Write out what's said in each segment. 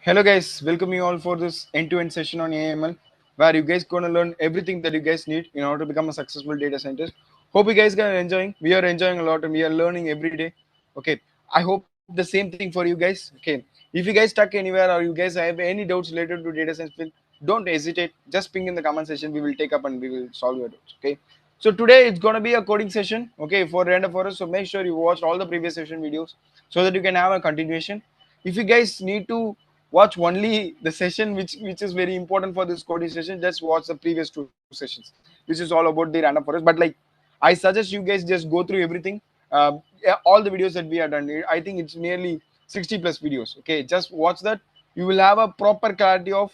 Hello guys, welcome you all for this end-to-end session on AIML, where you guys gonna learn everything that you guys need in order to become a successful data scientist. Hope you guys are enjoying. We are enjoying a lot and we are learning every day. Okay, I hope the same thing for you guys. Okay, if you guys stuck anywhere or you guys have any doubts related to data science field, don't hesitate. Just ping in the comment section. We will take up and we will solve your doubts. Okay. So today it's gonna be a coding session. Okay, for random forest. So make sure you watch all the previous session videos so that you can have a continuation. If you guys need to watch only the session which is very important for this coding session, just watch the previous two sessions which is all about the random forest. But like, I suggest you guys just go through everything, yeah, all the videos that we have done. I think it's nearly 60 plus videos. Okay, just watch that. You will have a proper clarity of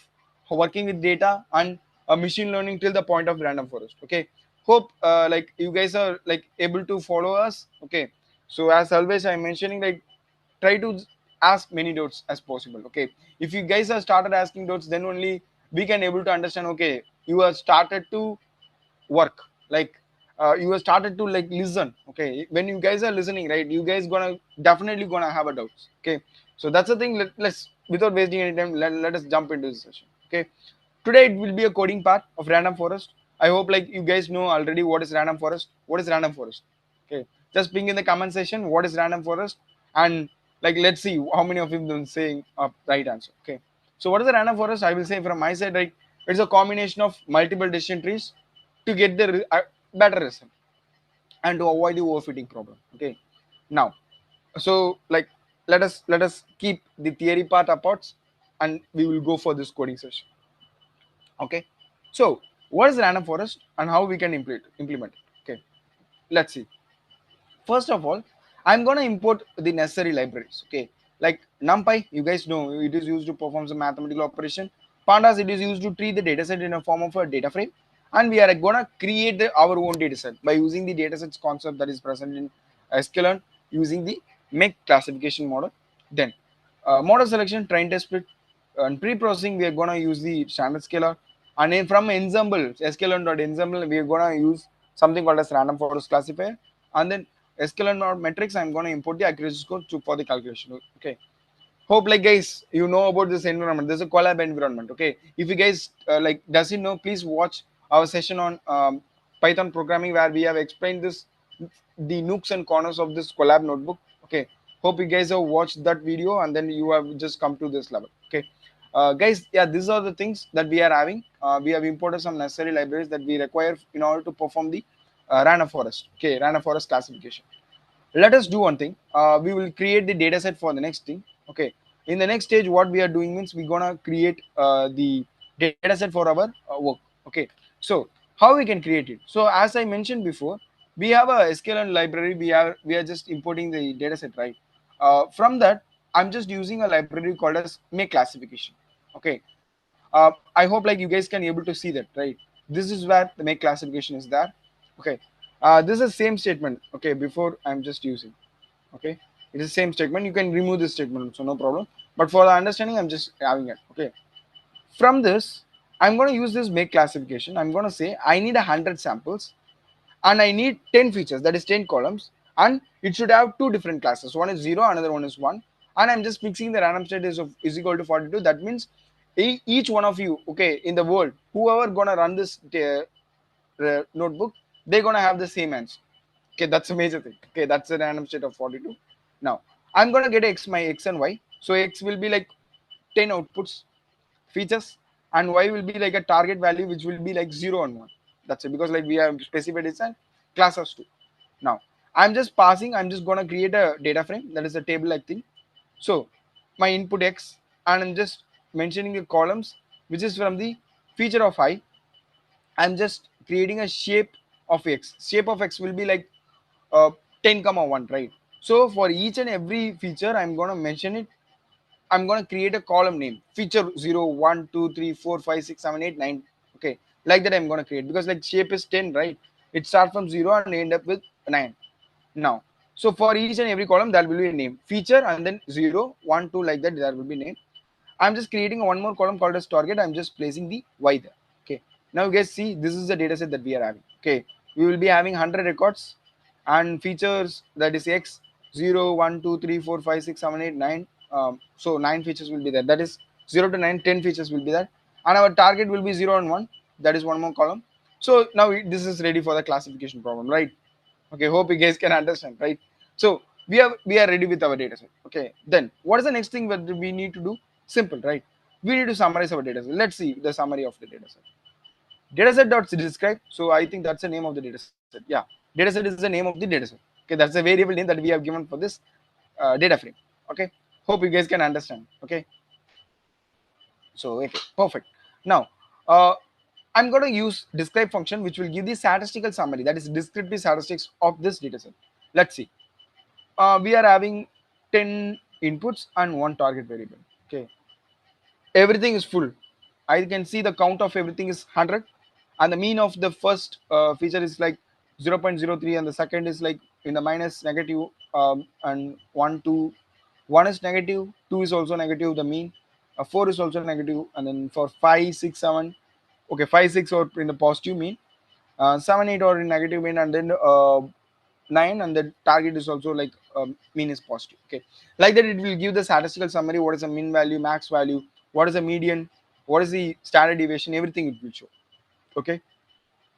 working with data and machine learning till the point of random forest. Okay, hope like you guys are like able to follow us. Okay, so as always I'm mentioning, like, try to ask many doubts as possible. Okay, if you guys have started asking doubts, then only we can able to understand. Okay, you have started to work, like, you have started to like listen. Okay, when you guys are listening, right, you guys gonna definitely gonna have a doubts. Okay, so that's the thing. Let's, without wasting any time, let us jump into this session. Okay, today it will be a coding part of random forest. I hope like you guys know already what is random forest. What is random forest? Okay, just ping in the comment section what is random forest, and like, let's see how many of you them saying a right answer. Okay, so what is the random forest? I will say from my side, like, it's a combination of multiple decision trees to get the better result and to avoid the overfitting problem. Okay, now, so like, let us keep the theory part apart and we will go for this coding session. Okay, so what is random forest and how we can implement it? Okay, let's see. First of all, I'm going to import the necessary libraries. Okay, like NumPy, you guys know it is used to perform some mathematical operation. Pandas, it is used to treat the dataset in a form of a data frame. And we are going to create our own dataset by using the datasets concept that is present in sklearn, using the make classification model. Then model selection, train test split, and pre-processing we are going to use the standard scalar. And from Ensemble, sklearn.ensemble, we are going to use something called as random forest classifier. And then sklearn or metrics, I'm going to import the accuracy score for the calculation. Okay, hope like guys you know about this environment. There's a collab environment. Okay, if you guys like doesn't know, please watch our session on Python programming, where we have explained this, the nooks and corners of this collab notebook. Okay, hope you guys have watched that video and then you have just come to this level. Okay, guys, yeah, these are the things that we are having. We have imported some necessary libraries that we require in order to perform the random forest. Okay, random forest classification. Let us do one thing. We will create the data set for the next thing. Okay, in the next stage what we are doing means we're gonna create the data set for our work. Okay, so how we can create it? So as I mentioned before, we have a sklearn library. We are just importing the data set, right? From that, I'm just using a library called as make classification. Okay, I hope like you guys can able to see that, right? This is where the make classification is there. Okay, this is same statement. Okay, before I'm just using. Okay, it is same statement. You can remove this statement, so no problem. But for the understanding, I'm just having it. Okay, from this, I'm going to use this make classification. I'm going to say I need 100 samples and I need 10 features, that is 10 columns, and it should have two different classes. One is 0, another one is 1, and I'm just fixing the random state is equal to 42. That means each one of you, okay, in the world, whoever gonna run this notebook, they're gonna have the same answer. Okay, that's a major thing. Okay, that's a random state of 42. Now I'm gonna get my x and y. So x will be like 10 outputs features, and y will be like a target value which will be like 0 and 1. That's it, because like we have specified it's a class as 2. Now I'm just gonna create a data frame, that is a table like thing. So my input x, and I'm just mentioning the columns which is from the feature of I. I'm just creating a shape of x. Shape of x will be like 10 comma 1, right? So for each and every feature I'm gonna mention it. I'm going to create a column name, feature 0, 1, 2, 3, 4, 5, 6, 7, 8, 9. Okay, like that I'm going to create, because like shape is 10, right? It starts from 0 and end up with 9. Now, so for each and every column, there will be a name, feature, and then 0, 1, 2, like that, there will be name. I'm just creating one more column called as target. I'm just placing the y there. Okay, now you guys see this is the data set that we are having. Okay, we will be having 100 records and features, that is x 0, 1, 2, 3, 4, 5, 6, 7, 8, 9. So 9 features will be there. That is 0 to 9, 10 features will be there, and our target will be 0 and 1. That is one more column. So now this is ready for the classification problem, right? Okay, hope you guys can understand, right? So we are ready with our data set. Okay, then what is the next thing that we need to do? Simple, right? We need to summarize our data set. Let's see the summary of the data set. Dataset.describe. So I think that's the name of the dataset. Yeah, dataset is the name of the dataset. Okay, that's a variable name that we have given for this data frame. Okay, hope you guys can understand. Okay, so okay, perfect. Now, I'm going to use describe function, which will give the statistical summary, that is descriptive statistics of this dataset. Let's see. We are having 10 inputs and one target variable. Okay, everything is full. I can see the count of everything is 100, and the mean of the first feature is like 0.03, and the second is like in the minus negative, and 1 2, 1 is negative, 2 is also negative, the mean, 4 is also negative, and then for 5 6 7, okay, 5 6 are in the positive mean, 7 8 are in negative mean, and then 9, and the target is also like mean is positive. Okay, like that it will give the statistical summary, what is the mean value, max value, what is the median, what is the standard deviation, everything it will show. Okay,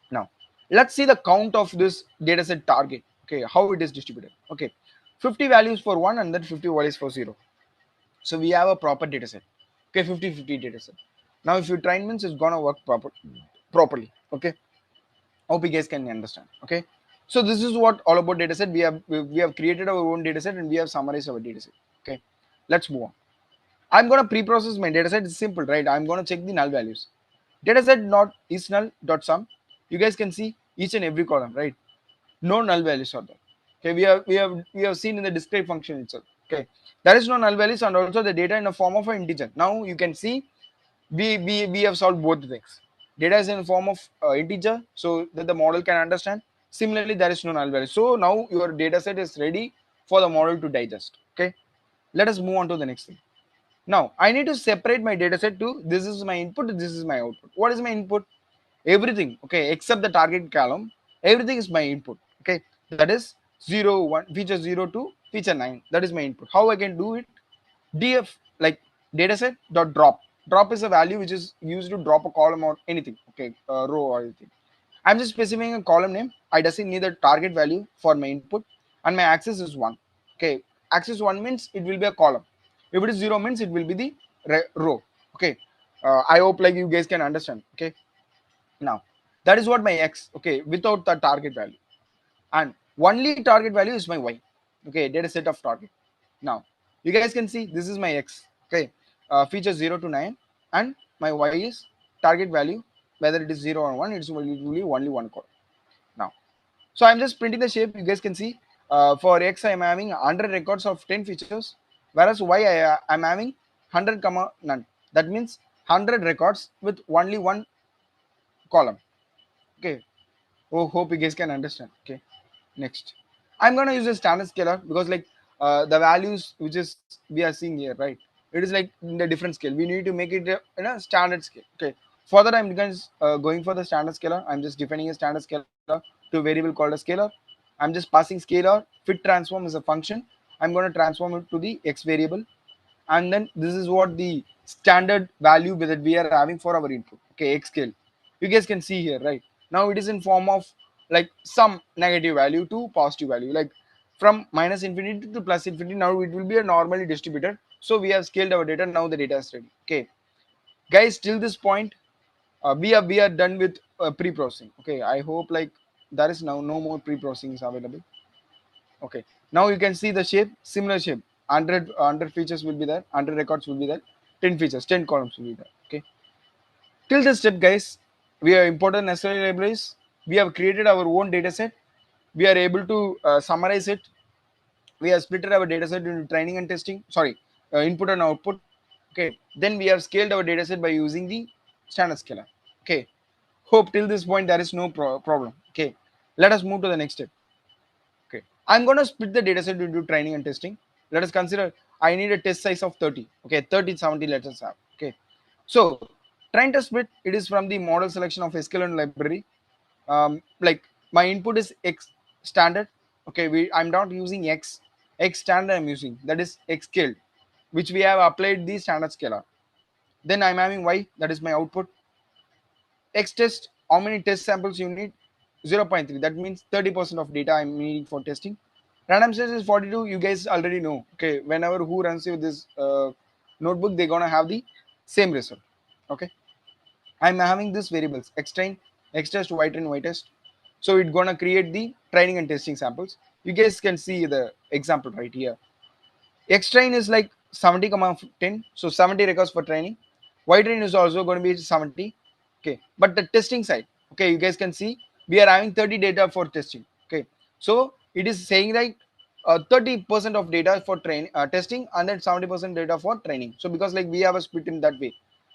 now let's see the count of this dataset target. Okay, how it is distributed. Okay, 50 values for 1 and then 50 values for 0. So we have a proper dataset. Okay, 50-50 dataset. Now if you train means it's gonna work properly. Okay, hope you guys can understand. Okay, so this is what all about dataset. We have created our own dataset and we have summarized our dataset. Okay, let's move on. I'm gonna pre-process my dataset. It's simple, right? I'm gonna check the null values. Dataset not is null dot sum. You guys can see each and every column, right? No null values are there. Okay, we have seen in the describe function itself. Okay, there is no null values and also the data in the form of an integer. Now you can see we have solved both the things. Data is in the form of integer, so that the model can understand. Similarly, there is no null value. So now your data set is ready for the model to digest. Okay, let us move on to the next thing. Now I need to separate my data set to this is my input, this is my output. What is my input? Everything, okay, except the target column. Everything is my input. Okay, that is 0 1 feature 0 to feature 9. That is my input. How I can do it? Df, like dataset dot drop. Drop is a value which is used to drop a column or anything. Okay, row or anything. I'm just specifying a column name. I doesn't need the target value for my input, and my axis is 1. Okay, axis 1 means it will be a column. If it is 0 means it will be the row. Okay, I hope like you guys can understand. Okay, now that is what my x. Okay, without the target value, and only target value is my y. Okay, data set of target. Now you guys can see this is my x. Okay, feature 0 to 9, and my y is target value, whether it is 0 or 1, it's only one column. Now, so I'm just printing the shape. You guys can see for x I'm having 100 records of 10 features, whereas y I'm having 100 comma none. That means 100 records with only one column. Okay, oh, hope you guys can understand. Okay, next I'm gonna use a standard scalar because like the values which is we are seeing here, right, it is like in the different scale. We need to make it in a standard scale. Okay, for that I'm guys going for the standard scalar. I'm just defining a standard scalar to a variable called a scalar. I'm just passing scalar. Fit transform is a function. I'm going to transform it to the x variable, and then this is what the standard value that we are having for our input. Okay, x scale. You guys can see here, right? Now it is in form of like some negative value to positive value, like from minus infinity to plus infinity. Now it will be a normally distributed. So we have scaled our data. Now the data is ready. Okay, guys, till this point, we are done with pre-processing. Okay, I hope like there is now no more pre-processing is available. Okay, now you can see the shape, similar shape. 100 features will be there, 100 records will be there, 10 features, 10 columns will be there. Okay, till this step, guys, we have imported necessary libraries. We have created our own data set. We are able to summarize it. We have split our data set into training and testing. Sorry, input and output. Okay, then we have scaled our data set by using the standard scalar. Okay, hope till this point there is no problem. Okay, let us move to the next step. Okay, I'm going to split the dataset into training and testing. Let us consider I need a test size of 30. Okay, 30 70 let us have. Okay, so train test split, it is from the model selection of sklearn library. Like my input is x standard. Okay, I'm not using x standard I'm using, that is x scaled, which we have applied the standard scalar. Then I'm having y, that is my output. X test, how many test samples you need? 0.3. That means 30% of data I'm needing for testing. Random stage is 42. You guys already know. Okay, whenever who runs with this notebook, they're gonna have the same result. Okay, I'm having these variables x train, x test, y train, y test. So it's gonna create the training and testing samples. You guys can see the example right here. X train is like 70, 10. So 70 records for training. Y train is also going to be 70. Okay. But the testing side, okay, you guys can see we are having 30 data for testing. Okay. So it is saying like 30% of data for testing and then 70% data for training. So because like we have a split in that way,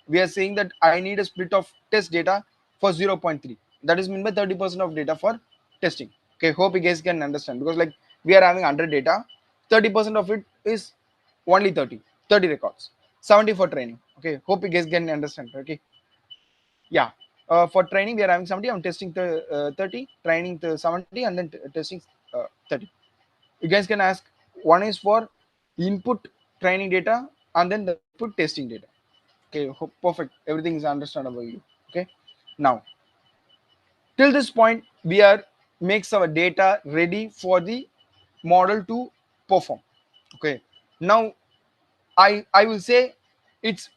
we are saying that I need a split of test data for 0.3. That is mean by 30% of data for testing. Okay. Hope you guys can understand because like we are having 100 data, 30% of it is only 30 records, 70 for training. Okay, hope you guys can understand. Okay, yeah, for training we are having 70, I'm testing 30, training 70, and then testing 30. You guys can ask, one is for input training data and then the output testing data. Okay, hope perfect, everything is understandable you. Okay, now till this point we are makes our data ready for the model to perform. Okay, now I will say it's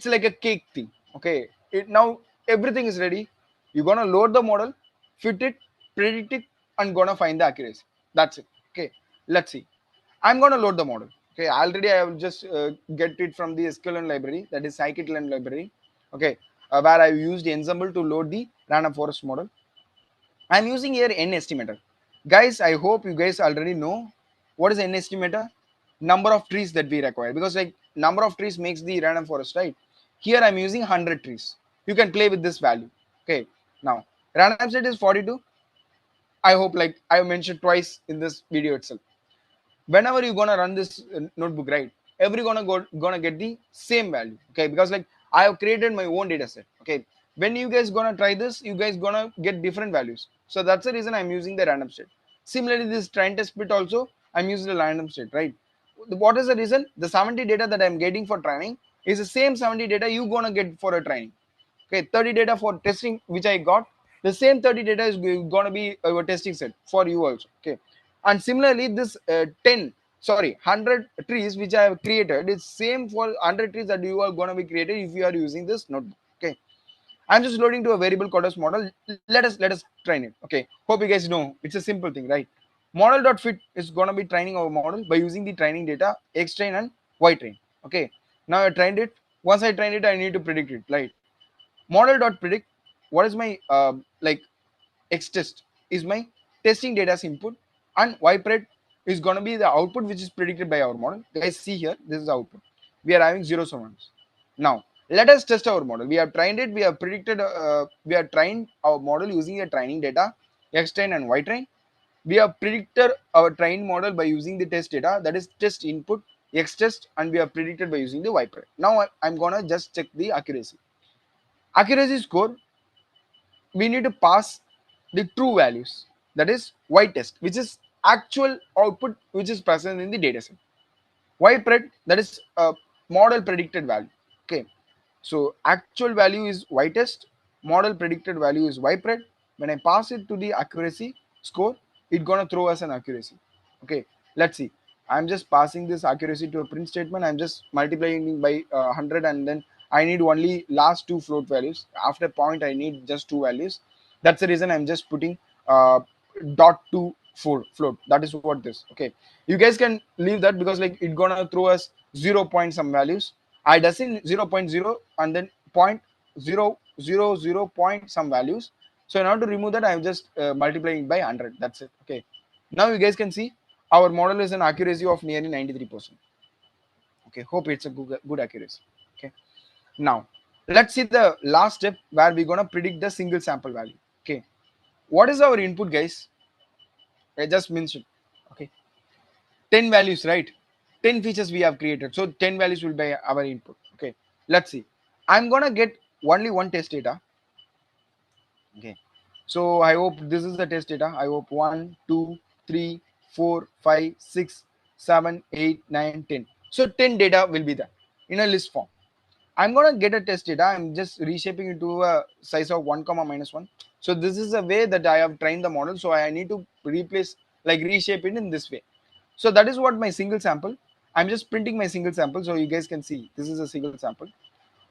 like a cake thing. Okay, now everything is ready. You're gonna load the model, fit it, predict it, and gonna find the accuracy. That's it. Okay, let's see. I'm gonna load the model. Okay, already I have just get it from the sklearn library, that is scikit-learn library. Okay, where I used Ensemble to load the random forest model. I'm using here n estimator. Guys, I hope you guys already know what is n estimator. Number of trees that we require, because like number of trees makes the random forest, right? Here I'm using 100 trees. You can play with this value. Okay, now random set is 42. I hope like I mentioned twice in this video itself. Whenever you're gonna run this notebook, right, every gonna get the same value. Okay, because like I have created my own data set. Okay, when you guys gonna try this, you guys gonna get different values. So that's the reason I'm using the random state. Similarly, this train test bit also I'm using the random state, right? What is the reason? The 70 data that I'm getting for training is the same 70 data you gonna get for a training. Okay, 30 data for testing which I got, the same 30 data is going to be our testing set for you also. Okay, and similarly this 100 trees which I have created is same for 100 trees that you are going to be created if you are using this notebook. Okay, I'm just loading to a variable coders model. Let us train it. Okay, hope you guys know it's a simple thing, right? Model.fit is going to be training our model by using the training data x train and y train. Okay, now I trained it. Once I trained it, I need to predict it, right? Model.predict, what is my like x test is my testing data's input, and ypred is going to be the output which is predicted by our model. Guys, see here, this is the output. We are having zeros and ones. Now let us test our model. We have trained it, we have predicted, we have trained our model using a training data x train and y train. We have predicted our trained model by using the test data, that is test input x test, and we have predicted by using the ypred. Now I'm gonna just check the accuracy. Accuracy score, we need to pass the true values, that is y test, which is actual output which is present in the dataset. Ypred, that is a model predicted value. Okay, so actual value is y test, model predicted value is ypred. When I pass it to the accuracy score, it's gonna throw us an accuracy. Okay, let's see. I'm just passing this accuracy to a print statement. I'm just multiplying by 100, and then I need only last two float values. After point, I need just two values. That's the reason I'm just putting dot to float. That is what this. Okay, you guys can leave that because like it's gonna throw us 0 point some values. I does in 0.0 and then 0.000 point some values. So in order to remove that, I'm just multiplying by 100. That's it. Okay. Now you guys can see our model is an accuracy of nearly 93%. Okay. Hope it's a good accuracy. Okay. Now let's see the last step where we're gonna predict the single sample value. Okay. What is our input, guys? I just mentioned. Okay. 10 values, right? 10 features we have created. So 10 values will be our input. Okay. Let's see. I'm gonna get only one test data. Okay, so I hope this is the test data. I hope 1 2 3 4 5 6 7 8 9 10. So 10 data will be there in a list form. I'm gonna get a test data. I'm just reshaping it to a size of 1 comma minus 1. So this is a way that I have trained the model. So I need to replace, like reshape it in this way. So that is what my single sample. I'm just printing my single sample so you guys can see this is a single sample.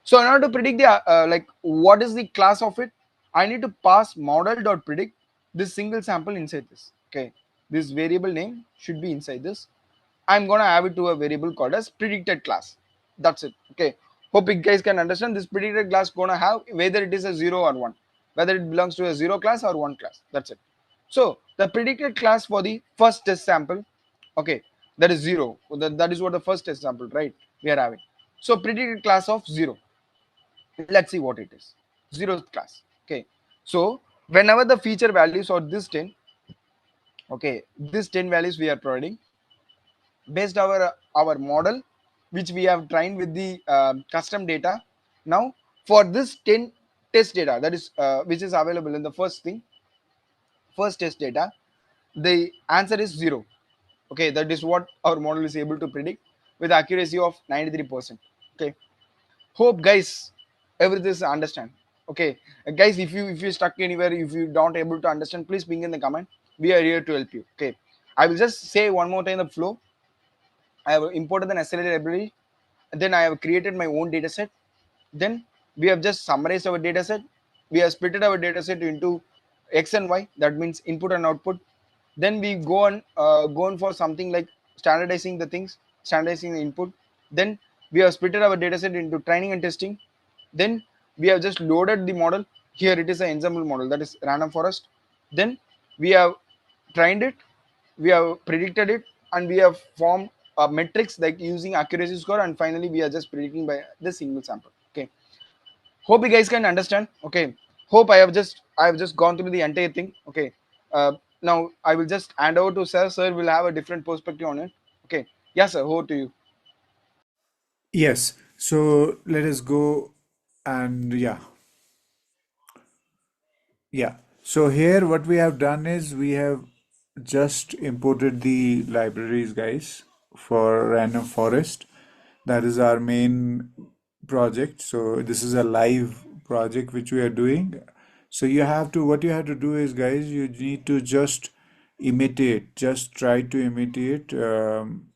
So in order to predict the like what is the class of it, I need to pass model.predict this single sample inside this. Okay, this variable name should be inside this. I'm gonna have it to a variable called as predicted class. That's it. Okay. Hope you guys can understand this predicted class gonna have whether it is a 0 or 1, whether it belongs to a 0 class or 1 class. That's it. So the predicted class for the first test sample, okay, that is 0. That is what the first test sample, right? We are having. So predicted class of 0. Let's see what it is. 0th class. Okay. So whenever the feature values or this 10, okay, this 10 values we are providing based our model which we have trained with the custom data. Now for this 10 test data that is which is available in the first test data, the answer is 0. Okay, that is what our model is able to predict with accuracy of 93%. Okay, hope guys everything is understand. Okay, guys, if you stuck anywhere, if you don't able to understand, please ping in the comment. We are here to help you. Okay, I will just say one more time the flow. I have imported an SLA library. Then I have created my own data set. Then we have just summarized our data set. We have split our data set into X and Y. That means input and output. Then we go on for something like standardizing the things, standardizing the input. Then we have split our data set into training and testing. Then we have just loaded the model. Here it is an ensemble model, that is random forest. Then we have trained it, we have predicted it, and we have formed metrics like using accuracy score, and finally we are just predicting by the single sample. Okay, hope you guys can understand. Okay, hope I have just gone through the entire thing. Okay, now I will just hand over to sir will have a different perspective on it. Okay, yes sir, over to you. Yes. So let us go and yeah. So here what we have done is we have just imported the libraries, guys, for random forest. That is our main project. So this is a live project which we are doing. So what you have to do is, guys, you need to just imitate, just try to imitate. From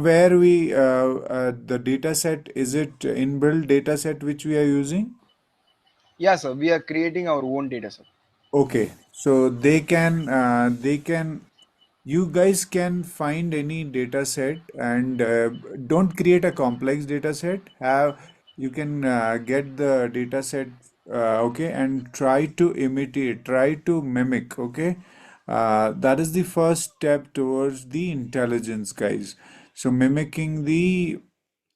where the data set, is it inbuilt data set which we are using? Yes sir, we are creating our own data set. Okay, so you guys can find any data set and don't create a complex data set. You can get the data set, okay, and try to imitate, try to mimic, okay. That is the first step towards the intelligence, guys. So mimicking the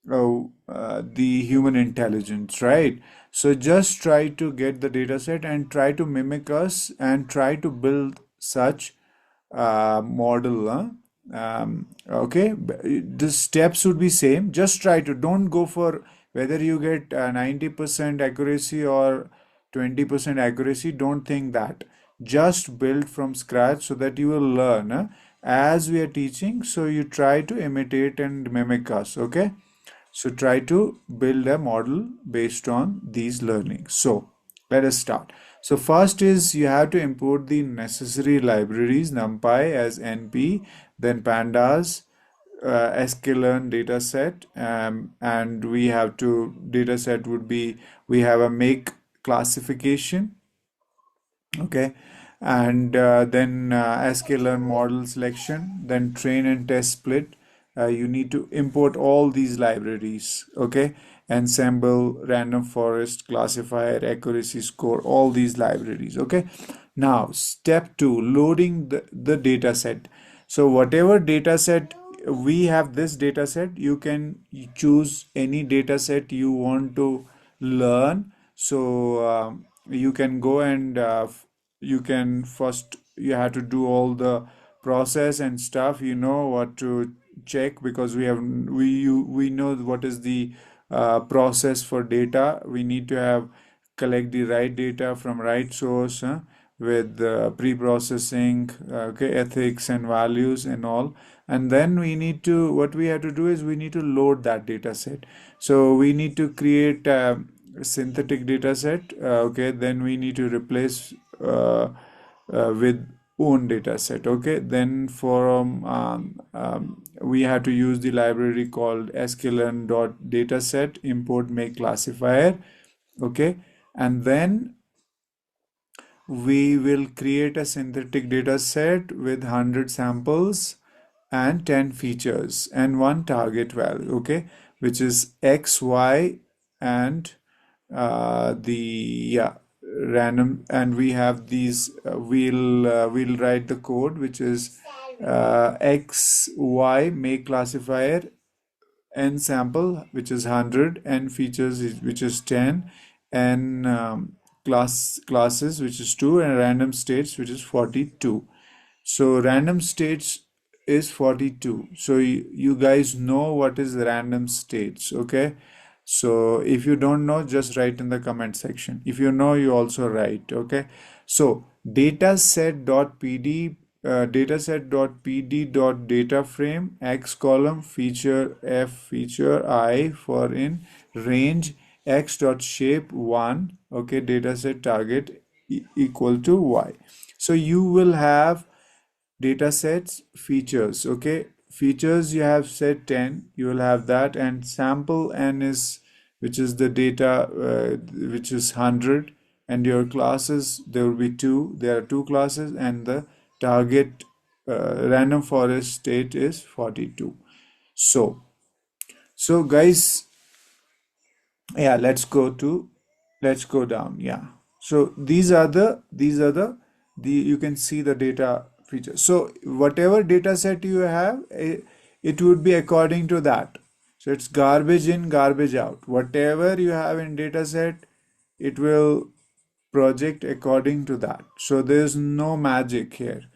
human intelligence, right? So just try to get the data set and try to mimic us and try to build such model. Okay, the steps would be same. Just try to, don't go for whether you get 90% accuracy or 20% accuracy. Don't think that. Just build from scratch so that you will learn as we are teaching. So you try to imitate and mimic us. Okay. So try to build a model based on these learnings. So let us start. So first is you have to import the necessary libraries, NumPy as NP, then pandas, scikit-learn dataset, and we have to dataset would be, we have a make classification, okay, and then sklearn model selection, then train and test split. You need to import all these libraries, okay. Ensemble, random forest, classifier, accuracy score, all these libraries, okay. Now step 2, loading the data set. So whatever data set we have, this data set, you can choose any data set you want to learn. So you can go and you can first, you have to do all the process and stuff, you know what to check, because we know what is the process for data. We need to have collect the right data from right source, with pre-processing, okay, ethics and values and all. And then we need to, what we have to do is we need to load that data set. So we need to create a synthetic data set, okay, then we need to replace with own data set, okay. Then we have to use the library called scikit-learn.dataset import make classifier, okay. And then we will create a synthetic data set with 100 samples and 10 features and one target value, okay, which is x, y, and the, yeah, random. And we have these, we'll write the code, which is x, y make classifier, Ensemble, which is 100, and features which is 10, and classes, which is 2, and random states, which is 42. So random states is 42. So you guys know what is random states, okay? So if you don't know, just write in the comment section. If you know, you also write, okay? So dataset.pd, dataset.pd.data frame x column feature f feature I for in range x dot shape 1, okay, dataset target equal to y. So you will have data sets features, okay. Features you have set 10, you will have that, and sample n is, which is the data, which is 100, and your classes, there will be two, there are two classes, and the target random forest state is 42. So guys, yeah, let's go down, yeah. So these are the you can see the data features. So whatever data set you have, it would be according to that. So it's garbage in, garbage out. Whatever you have in data set, it will project according to that. So there's no magic here.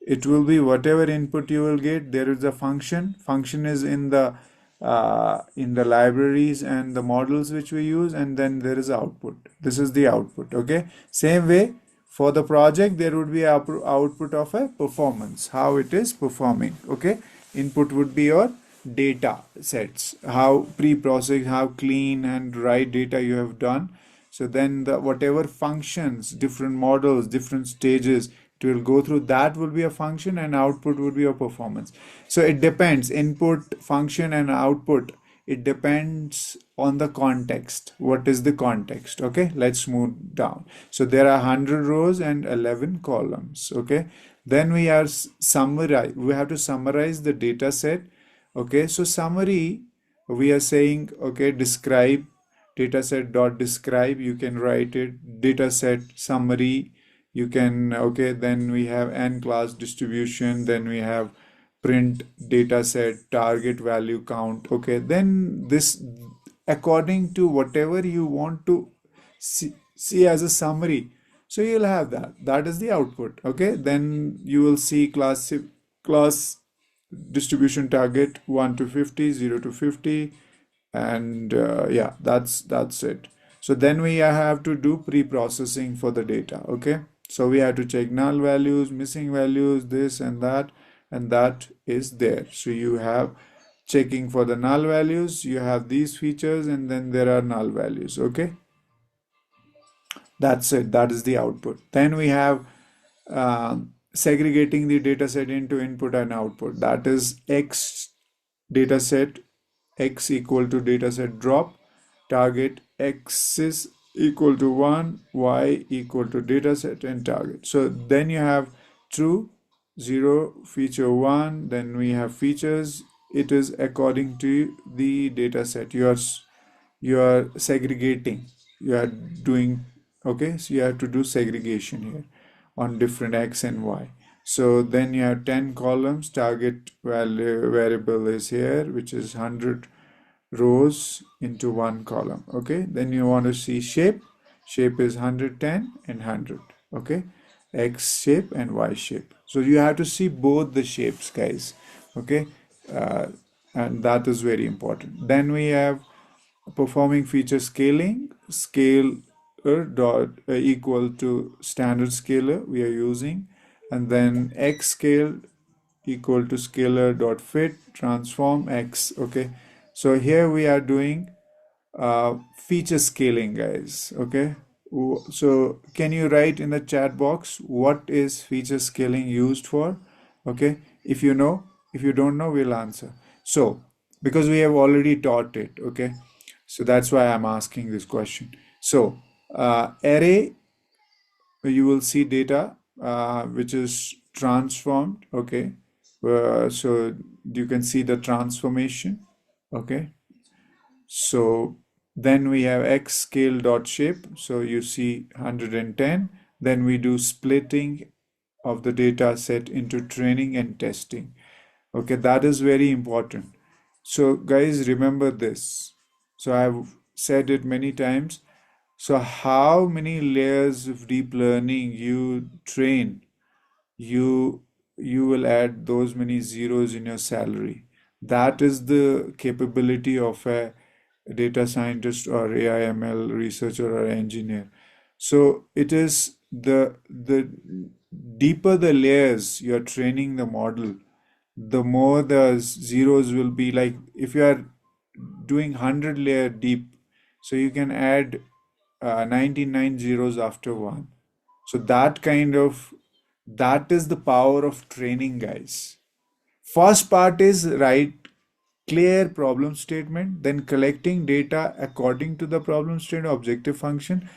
It will be whatever input you will get. There is a function. Function is in the libraries and the models which we use, and then there is output. This is the output. Okay. Same way for the project, there would be output of a performance, how it is performing. Okay. Input would be your data sets, how pre-processed, how clean and right data you have done. So then the whatever functions, different models, different stages, it will go through, that will be a function, and output would be a performance. So it depends, input, function, and output. It depends on the context. What is the context? Okay, let's move down. So there are 100 rows and 11 columns. Okay, then we are summarize. We have to summarize the data set. Okay, so summary, we are saying, okay, describe, dataset dot describe, you can write it, dataset summary, you can, okay. Then we have n class distribution, then we have print dataset target value count, okay. Then this, according to whatever you want to see as a summary, so you'll have that is the output, okay. Then you will see class distribution target 1 to 50, 0 to 50, and yeah, that's it. So then we have to do pre-processing for the data, okay. So we have to check null values, missing values, this and that is there. So you have checking for the null values, you have these features, and then there are null values, okay. That's it, that is the output. Then we have segregating the data set into input and output. That is x dataset, x equal to dataset drop, target x is equal to 1, y equal to dataset and target. So then you have true, 0, feature 1, then we have features. It is according to the dataset. You are segregating, you are doing, okay. So you have to do segregation here on different x and y. So then you have 10 columns, target value variable is here, which is 100 rows into one column, okay. Then you want to see shape is 110 and 100, okay, x shape and y shape. So you have to see both the shapes, guys, okay. And that is very important. Then we have performing feature scaling, scale dot equal to standard scalar we are using, and then x scale equal to scalar dot fit transform x. Okay, so here we are doing feature scaling, guys. Okay, so can you write in the chat box what is feature scaling used for? Okay, if you know, if you don't know, we'll answer. So because we have already taught it, okay, so that's why I'm asking this question. So array, you will see data which is transformed. Okay, so you can see the transformation. Okay, so then we have x scale dot shape. So you see 110. Then we do splitting of the data set into training and testing. Okay, that is very important. So guys, remember this. So I've said it many times. So how many layers of deep learning you train, you you will add those many zeros in your salary. That is the capability of a data scientist or AIML researcher or engineer. So it is the deeper the layers you're training the model, the more the zeros will be. Like if you are doing 100 layer deep, so you can add 99 zeros after one. So that is the power of training, guys. First part is write clear problem statement, then collecting data according to the problem statement, objective function,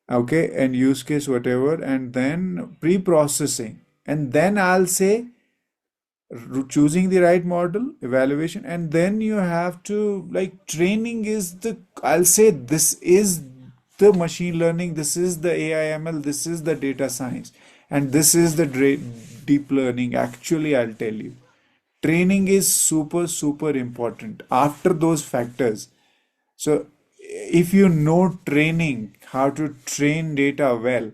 okay, and use case, whatever, and then pre-processing. And then I'll say choosing the right model, evaluation, and then you have to, like, training is the, I'll say this is the machine learning, this is the AIML, this is the data science, and this is the deep learning. Actually, I'll tell you, training is super, super important after those factors. So if you know training, how to train data well,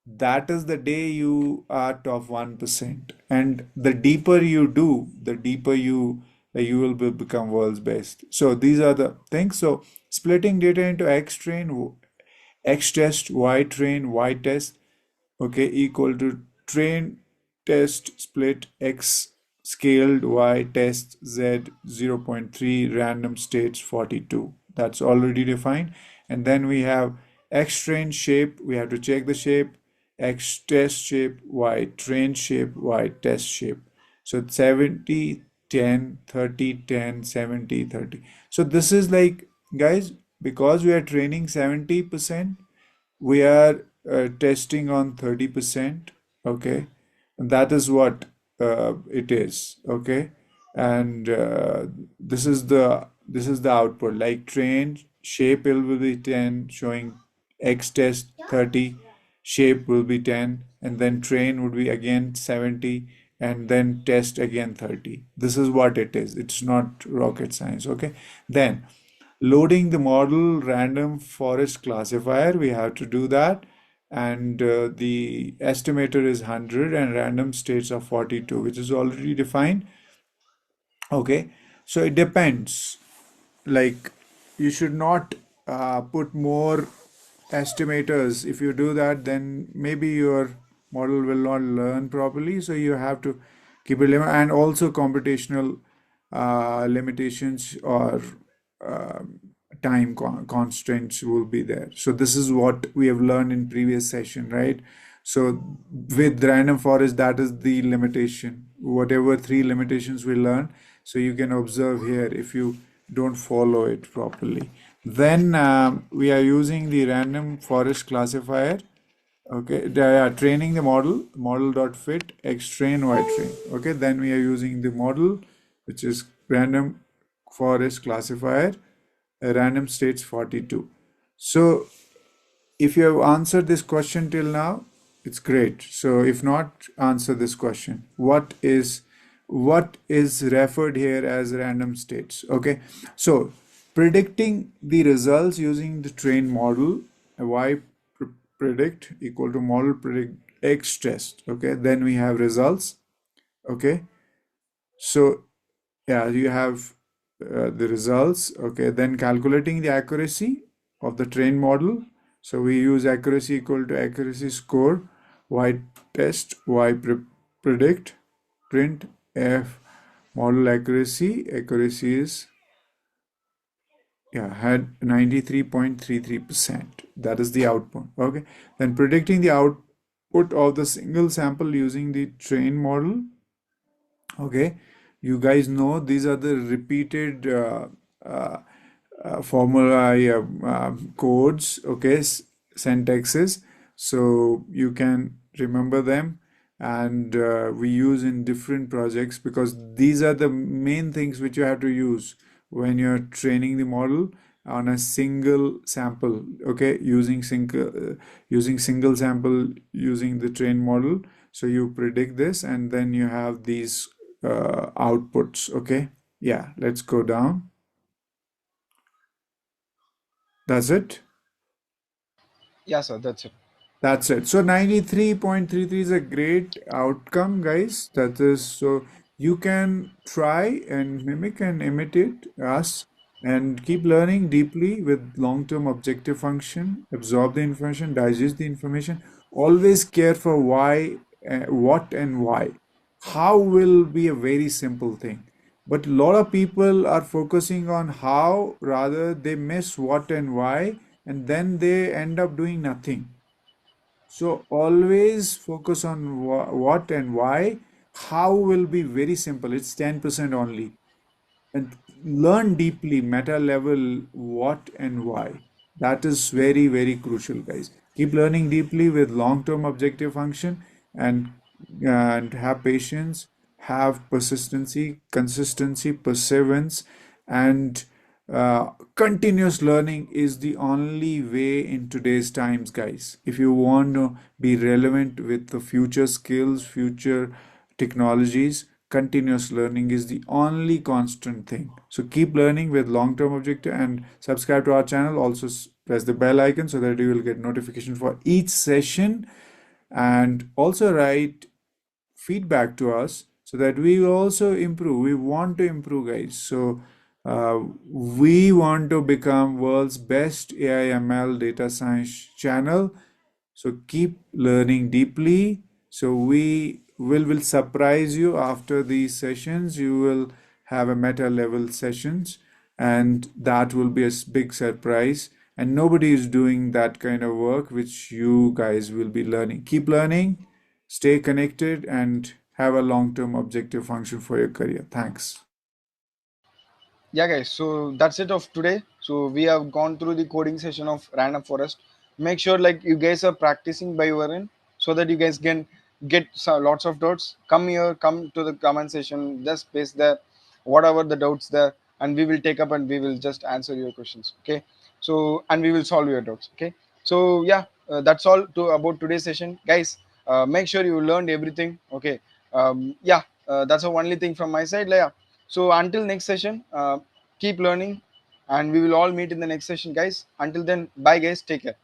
that is the day you are top 1%. And the deeper you do, the deeper you will become world's best. So these are the things. So splitting data into x train, x test, y train, y test, okay, equal to train test split x scaled y test z 0.3 random states 42. That's already defined. And then we have x train shape, we have to check the shape, x test shape, y train shape, y test shape. So 70 10 30 10 70 30. So this is like, guys, because we are training 70%, we are testing on 30%. Okay, and that is what it is. Okay, and this is the output. Like train shape will be 10, showing x test 30, shape will be 10, and then train would be again 70, and then test again 30. This is what it is. It's not rocket science. Okay, then loading the model random forest classifier, we have to do that, and the estimator is 100 and random states are 42, which is already defined. Okay, so it depends. Like, you should not put more estimators. If you do that, then maybe your model will not learn properly. So you have to keep it limit, and also computational limitations or uh, time constraints will be there. So this is what we have learned in previous session, right? So with random forest, that is the limitation. Whatever three limitations we learn, so you can observe here if you don't follow it properly. Then we are using the random forest classifier. Okay, they are training the model dot fit x train y train. Okay, then we are using the model, which is random forest classifier, random states 42. So if you have answered this question till now, it's great. So if not, answer this question. What is referred here as random states? Okay. So predicting the results using the trained model, y predict equal to model predict x test. Okay. Then we have results. Okay. So yeah, you have the results. Okay. Then calculating the accuracy of the trained model. So we use accuracy equal to accuracy score, y test, predict, print f model accuracy is, yeah, had 93.33%. That is the output. Okay. Then predicting the output of the single sample using the train model. Okay. You guys know these are the repeated uh, formula codes, okay, syntaxes. So you can remember them, and we use in different projects because these are the main things which you have to use when you're training the model on a single sample. Okay, using single sample using the train model. So you predict this, and then you have these outputs. Okay, yeah, let's go down. That's it. Yeah, sir, that's it. That's it. So 93.33 is a great outcome, guys. That is, so you can try and mimic and imitate us and keep learning deeply with long-term objective function, absorb the information, digest the information, always care for why, what and why. How will be a very simple thing. But a lot of people are focusing on how, rather they miss what and why, and then they end up doing nothing. So always focus on what and why. How will be very simple. It's 10% only. And learn deeply, meta level, what and why. That is very, very crucial, guys. Keep learning deeply with long-term objective function, and have patience, have persistency, consistency, perseverance, and continuous learning is the only way in today's times, guys. If you want to be relevant with the future skills, future technologies, continuous learning is the only constant thing. So keep learning with long-term objective, and subscribe to our channel. Also press the bell icon so that you will get notification for each session, and also write feedback to us so that we will also improve. We want to improve, guys. So we want to become world's best AIML data science channel. So keep learning deeply. So we will surprise you after these sessions. You will have a meta level sessions, and that will be a big surprise. And nobody is doing that kind of work which you guys will be learning. Keep learning, stay connected, and have a long-term objective function for your career. Thanks. Yeah, guys, so that's it of today. So we have gone through the coding session of random forest. Make sure like you guys are practicing by your end so that you guys can get lots of doubts. Come here, come to the comment section, just paste there whatever the doubts there, and we will take up and we will just answer your questions. Okay, so and we will solve your doubts. Okay, so yeah, that's all to about today's session, guys. Make sure you learned everything. Okay, yeah, that's the only thing from my side. Like, yeah. So until next session, keep learning, and we will all meet in the next session, guys. Until then, bye, guys. Take care.